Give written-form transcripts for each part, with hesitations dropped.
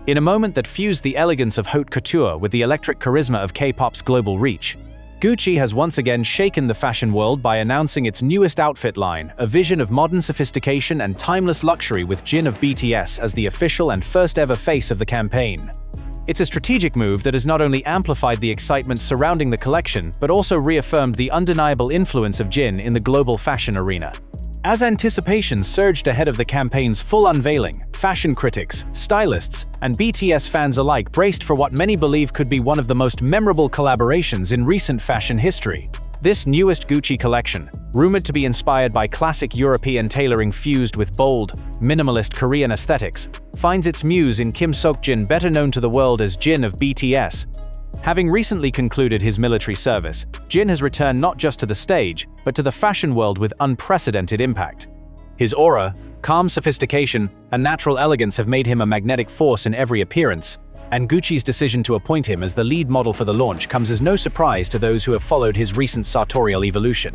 In a moment that fused the elegance of haute couture with the electric charisma of K-pop's global reach, Gucci has once again shaken the fashion world by announcing its newest outfit line, a vision of modern sophistication and timeless luxury with Jin of BTS as the official and first-ever face of the campaign. It's a strategic move that has not only amplified the excitement surrounding the collection, but also reaffirmed the undeniable influence of Jin in the global fashion arena. As anticipation surged ahead of the campaign's full unveiling, fashion critics, stylists, and BTS fans alike braced for what many believe could be one of the most memorable collaborations in recent fashion history. This newest Gucci collection, rumored to be inspired by classic European tailoring fused with bold, minimalist Korean aesthetics, finds its muse in Kim Seokjin, better known to the world as Jin of BTS. Having recently concluded his military service, Jin has returned not just to the stage, but to the fashion world with unprecedented impact. His aura, calm sophistication, and natural elegance have made him a magnetic force in every appearance, and Gucci's decision to appoint him as the lead model for the launch comes as no surprise to those who have followed his recent sartorial evolution.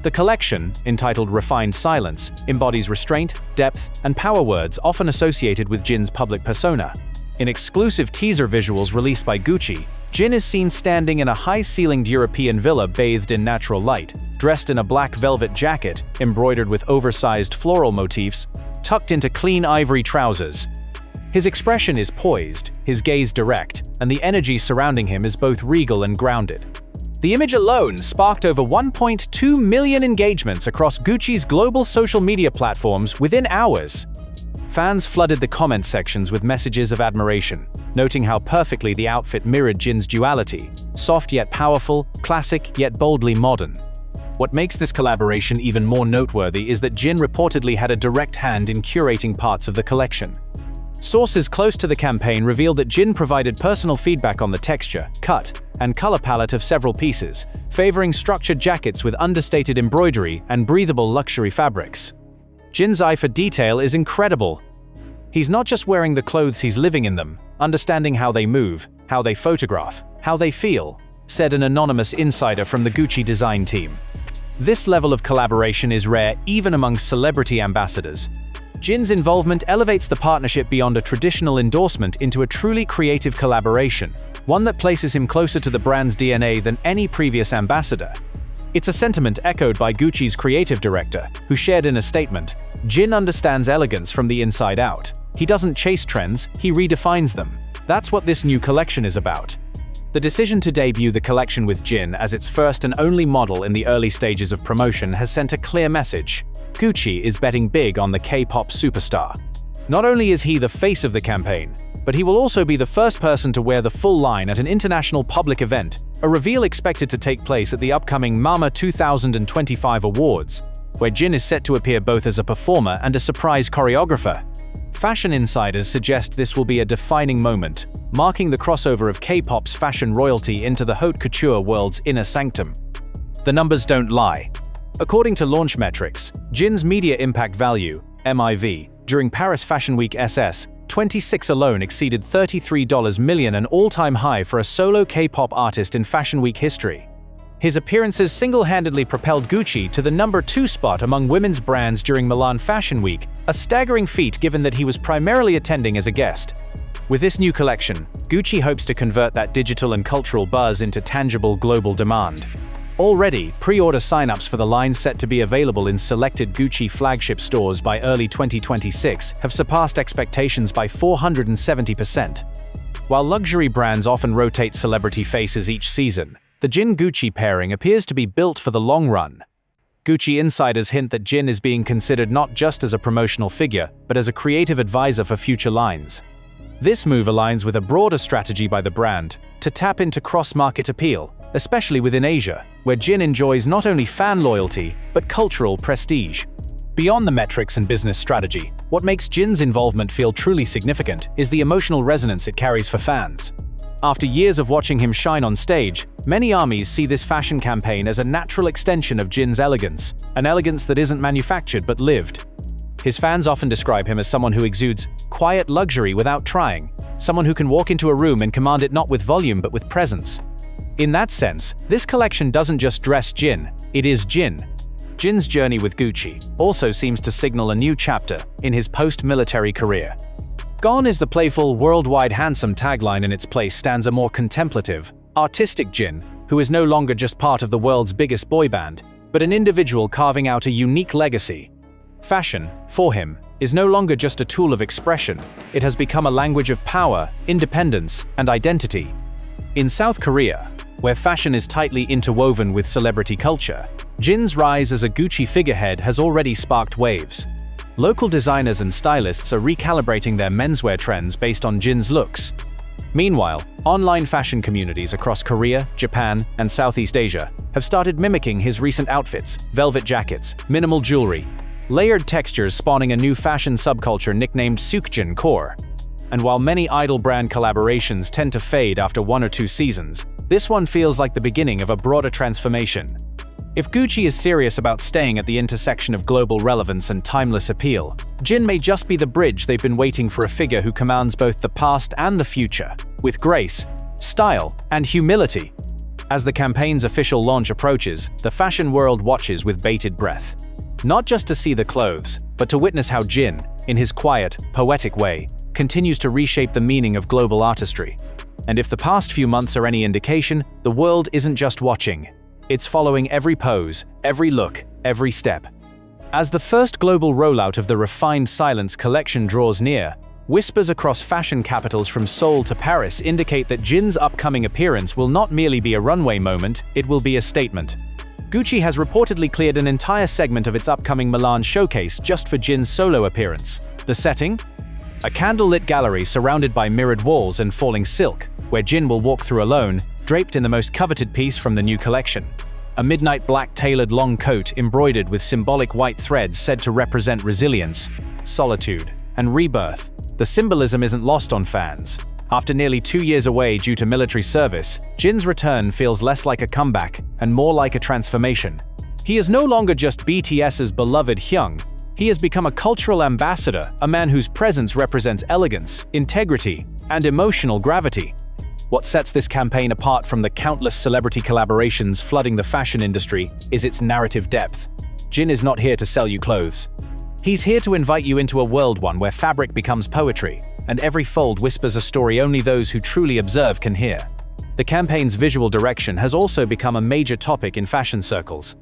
The collection, entitled Refined Silence, embodies restraint, depth, and power, words often associated with Jin's public persona. In exclusive teaser visuals released by Gucci, Jin is seen standing in a high-ceilinged European villa bathed in natural light, dressed in a black velvet jacket embroidered with oversized floral motifs, tucked into clean ivory trousers. His expression is poised, his gaze direct, and the energy surrounding him is both regal and grounded. The image alone sparked over 1.2 million engagements across Gucci's global social media platforms within hours. Fans flooded the comment sections with messages of admiration, noting how perfectly the outfit mirrored Jin's duality, soft yet powerful, classic yet boldly modern. What makes this collaboration even more noteworthy is that Jin reportedly had a direct hand in curating parts of the collection. Sources close to the campaign revealed that Jin provided personal feedback on the texture, cut, and color palette of several pieces, favoring structured jackets with understated embroidery and breathable luxury fabrics. Jin's eye for detail is incredible. He's not just wearing the clothes, he's living in them, understanding how they move, how they photograph, how they feel, said an anonymous insider from the Gucci design team. This level of collaboration is rare even among celebrity ambassadors. Jin's involvement elevates the partnership beyond a traditional endorsement into a truly creative collaboration, one that places him closer to the brand's DNA than any previous ambassador. It's a sentiment echoed by Gucci's creative director, who shared in a statement, "Jin understands elegance from the inside out. He doesn't chase trends, he redefines them. That's what this new collection is about." The decision to debut the collection with Jin as its first and only model in the early stages of promotion has sent a clear message. Gucci is betting big on the K-pop superstar. Not only is he the face of the campaign, but he will also be the first person to wear the full line at an international public event, a reveal expected to take place at the upcoming Mama 2025 Awards, where Jin is set to appear both as a performer and a surprise choreographer. Fashion insiders suggest this will be a defining moment, marking the crossover of K-pop's fashion royalty into the haute couture world's inner sanctum. The numbers don't lie. According to launch metrics, Jin's media impact value, MIV, during Paris Fashion Week SS26 alone exceeded $33 million, an all-time high for a solo K-pop artist in Fashion Week history. His appearances single-handedly propelled Gucci to the #2 spot among women's brands during Milan Fashion Week, a staggering feat given that he was primarily attending as a guest. With this new collection, Gucci hopes to convert that digital and cultural buzz into tangible global demand. Already, pre-order signups for the line set to be available in selected Gucci flagship stores by early 2026 have surpassed expectations by 470%. While luxury brands often rotate celebrity faces each season, the Jin-Gucci pairing appears to be built for the long run. Gucci insiders hint that Jin is being considered not just as a promotional figure, but as a creative advisor for future lines. This move aligns with a broader strategy by the brand to tap into cross-market appeal, especially within Asia, where Jin enjoys not only fan loyalty, but cultural prestige. Beyond the metrics and business strategy, what makes Jin's involvement feel truly significant is the emotional resonance it carries for fans. After years of watching him shine on stage, many ARMYs see this fashion campaign as a natural extension of Jin's elegance, an elegance that isn't manufactured but lived. His fans often describe him as someone who exudes quiet luxury without trying, someone who can walk into a room and command it not with volume but with presence. In that sense, this collection doesn't just dress Jin, it is Jin. Jin's journey with Gucci also seems to signal a new chapter in his post-military career. Gone is the playful, worldwide handsome tagline. In its place stands a more contemplative, artistic Jin, who is no longer just part of the world's biggest boy band, but an individual carving out a unique legacy. Fashion, for him, is no longer just a tool of expression. It has become a language of power, independence, and identity. In South Korea, where fashion is tightly interwoven with celebrity culture, Jin's rise as a Gucci figurehead has already sparked waves. Local designers and stylists are recalibrating their menswear trends based on Jin's looks. Meanwhile, online fashion communities across Korea, Japan, and Southeast Asia have started mimicking his recent outfits: velvet jackets, minimal jewelry, layered textures spawning a new fashion subculture nicknamed Seokjin core. And while many idol brand collaborations tend to fade after 1 or 2 seasons, this one feels like the beginning of a broader transformation. If Gucci is serious about staying at the intersection of global relevance and timeless appeal, Jin may just be the bridge they've been waiting for, a figure who commands both the past and the future, with grace, style, and humility. As the campaign's official launch approaches, the fashion world watches with bated breath. Not just to see the clothes, but to witness how Jin, in his quiet, poetic way, continues to reshape the meaning of global artistry. And if the past few months are any indication, the world isn't just watching. It's following every pose, every look, every step. As the first global rollout of the refined Silence collection draws near, whispers across fashion capitals from Seoul to Paris indicate that Jin's upcoming appearance will not merely be a runway moment, it will be a statement. Gucci has reportedly cleared an entire segment of its upcoming Milan showcase just for Jin's solo appearance. The setting? A candlelit gallery surrounded by mirrored walls and falling silk, where Jin will walk through alone, draped in the most coveted piece from the new collection. A midnight black tailored long coat embroidered with symbolic white threads said to represent resilience, solitude, and rebirth. The symbolism isn't lost on fans. After nearly 2 years away due to military service, Jin's return feels less like a comeback and more like a transformation. He is no longer just BTS's beloved Hyung. He has become a cultural ambassador, a man whose presence represents elegance, integrity, and emotional gravity. What sets this campaign apart from the countless celebrity collaborations flooding the fashion industry is its narrative depth. Jin is not here to sell you clothes. He's here to invite you into a world where fabric becomes poetry, and every fold whispers a story only those who truly observe can hear. The campaign's visual direction has also become a major topic in fashion circles.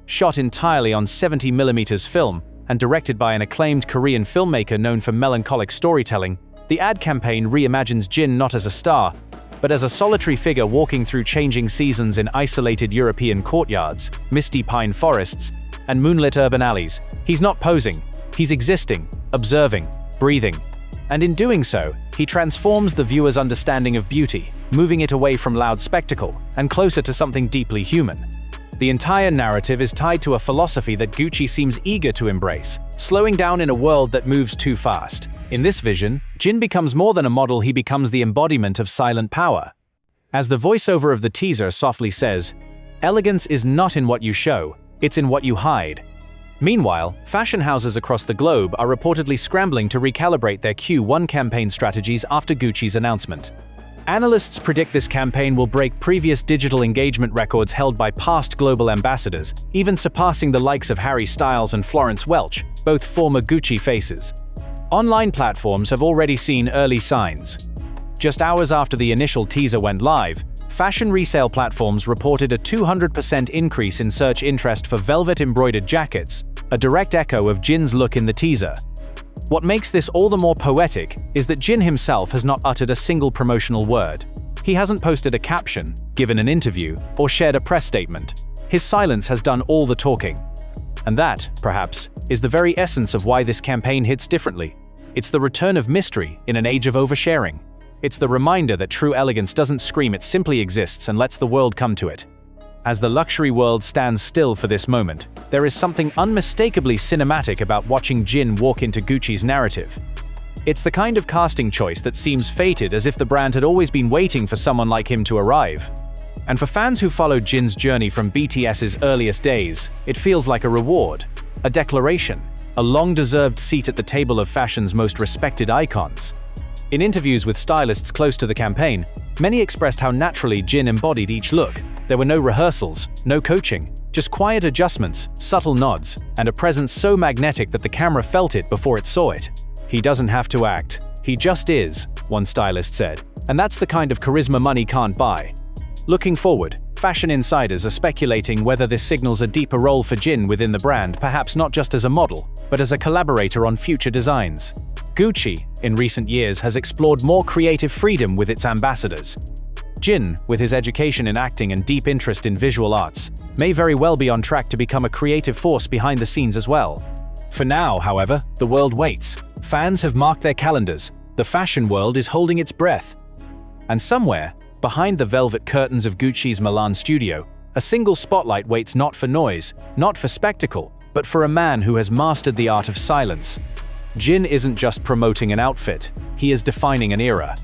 Shot entirely on 70mm film and directed by an acclaimed Korean filmmaker known for melancholic storytelling, the ad campaign reimagines Jin not as a star, but as a solitary figure walking through changing seasons in isolated European courtyards, misty pine forests, and moonlit urban alleys. He's not posing, he's existing, observing, breathing. And in doing so, he transforms the viewer's understanding of beauty, moving it away from loud spectacle and closer to something deeply human. The entire narrative is tied to a philosophy that Gucci seems eager to embrace, slowing down in a world that moves too fast. In this vision, Jin becomes more than a model, he becomes the embodiment of silent power. As the voiceover of the teaser softly says, "Elegance is not in what you show, it's in what you hide." Meanwhile, fashion houses across the globe are reportedly scrambling to recalibrate their Q1 campaign strategies after Gucci's announcement. Analysts predict this campaign will break previous digital engagement records held by past global ambassadors, even surpassing the likes of Harry Styles and Florence Welch, both former Gucci faces. Online platforms have already seen early signs. Just hours after the initial teaser went live, fashion resale platforms reported a 200% increase in search interest for velvet-embroidered jackets, a direct echo of Jin's look in the teaser. What makes this all the more poetic is that Jin himself has not uttered a single promotional word. He hasn't posted a caption, given an interview, or shared a press statement. His silence has done all the talking. And that, perhaps, is the very essence of why this campaign hits differently. It's the return of mystery in an age of oversharing. It's the reminder that true elegance doesn't scream, it simply exists and lets the world come to it. As the luxury world stands still for this moment, there is something unmistakably cinematic about watching Jin walk into Gucci's narrative. It's the kind of casting choice that seems fated, as if the brand had always been waiting for someone like him to arrive. And for fans who followed Jin's journey from BTS's earliest days, it feels like a reward, a declaration, a long-deserved seat at the table of fashion's most respected icons. In interviews with stylists close to the campaign, many expressed how naturally Jin embodied each look. There were no rehearsals, no coaching, just quiet adjustments, subtle nods, and a presence so magnetic that the camera felt it before it saw it. He doesn't have to act. "He just is," one stylist said, "and that's the kind of charisma money can't buy." Looking forward, fashion insiders are speculating whether this signals a deeper role for Jin within the brand, perhaps not just as a model, but as a collaborator on future designs. Gucci, in recent years, has explored more creative freedom with its ambassadors. Jin, with his education in acting and deep interest in visual arts, may very well be on track to become a creative force behind the scenes as well. For now, however, the world waits. Fans have marked their calendars. The fashion world is holding its breath. And somewhere, behind the velvet curtains of Gucci's Milan studio, a single spotlight waits, not for noise, not for spectacle, but for a man who has mastered the art of silence. Jin isn't just promoting an outfit, he is defining an era.